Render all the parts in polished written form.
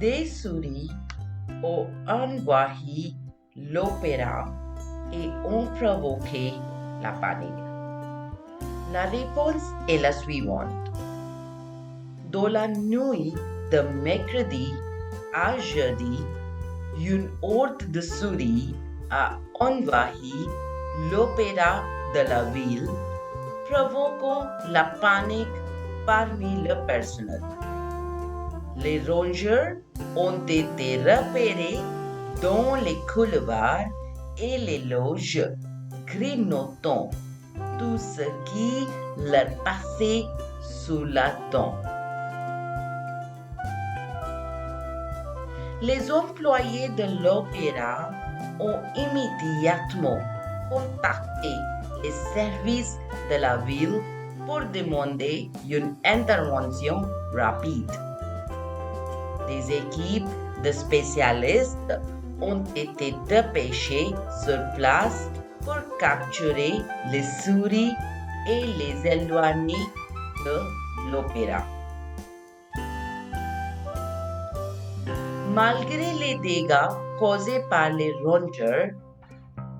Des souris ont envahi l'opéra et ont provoqué la panique. La réponse est la suivante. Dans la nuit de mercredi à jeudi, une horde de souris a envahi l'opéra de la ville, provoquant la panique parmi le personnel. Les rongeurs ont été repérés dans les couloirs et les loges, grignotant tout ce qui leur passait sous la dent. Les employés de l'opéra ont immédiatement contacté les services de la ville pour demander une intervention rapide. Des équipes de spécialistes ont été dépêchées sur place pour capturer les souris et les éloigner de l'opéra. Malgré les dégâts causés par les rongeurs,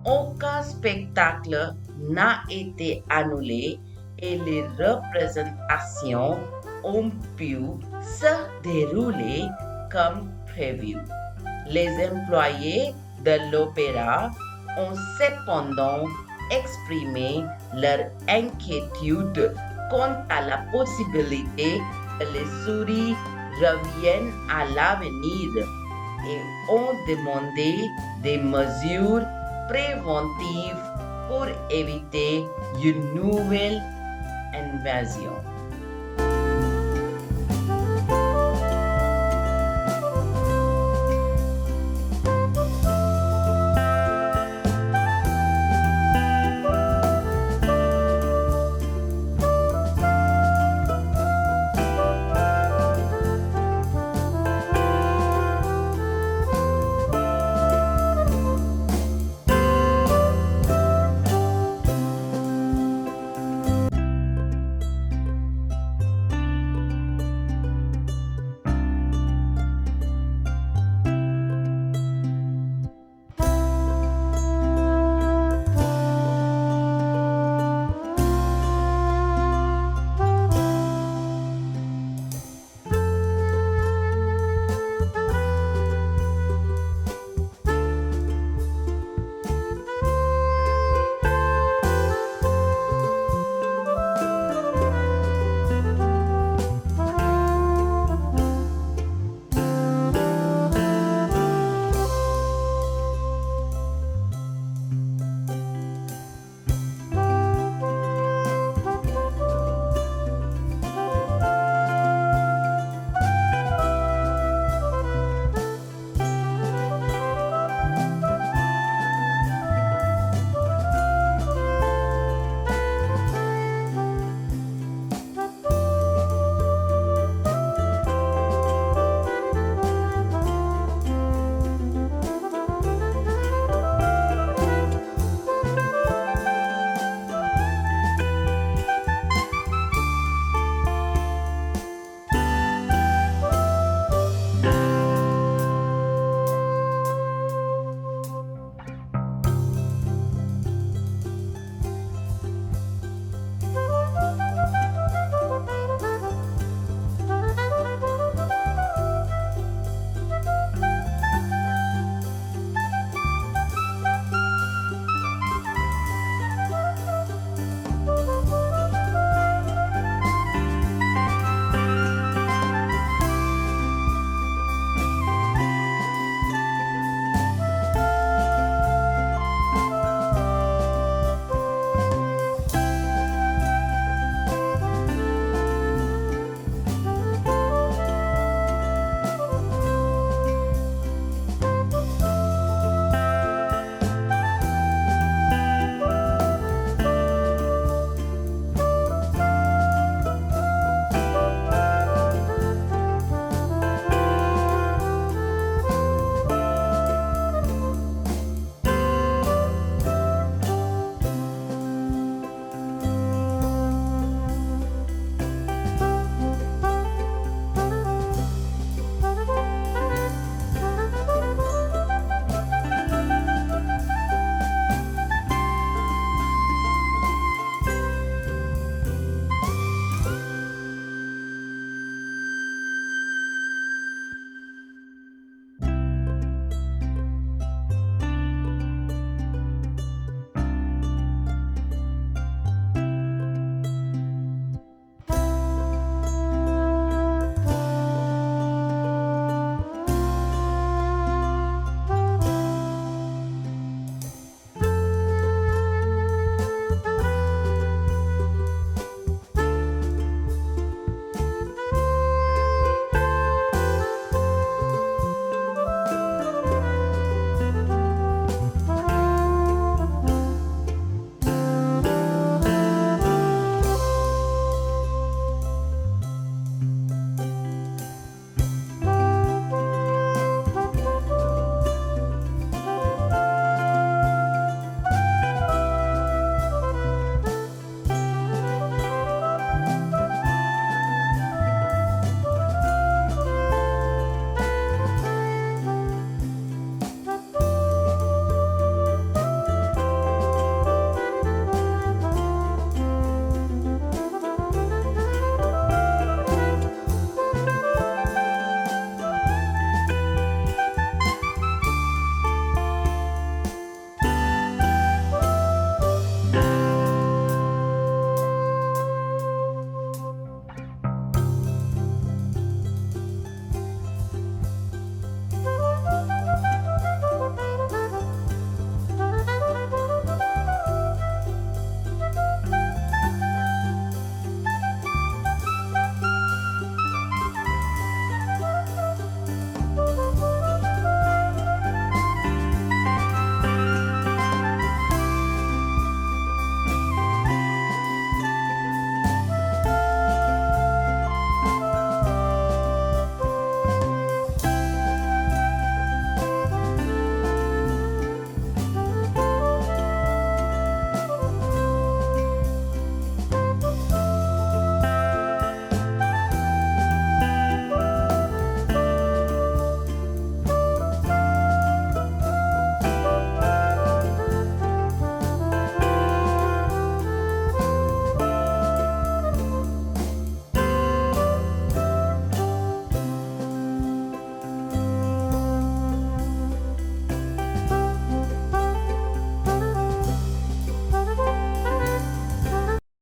aucun spectacle n'a été annulé et les représentations ont pu se dérouler comme prévu. Les employés de l'opéra ont cependant exprimé leur inquiétude quant à la possibilité que les souris reviennent à l'avenir et ont demandé des mesures préventives pour éviter une nouvelle invasion.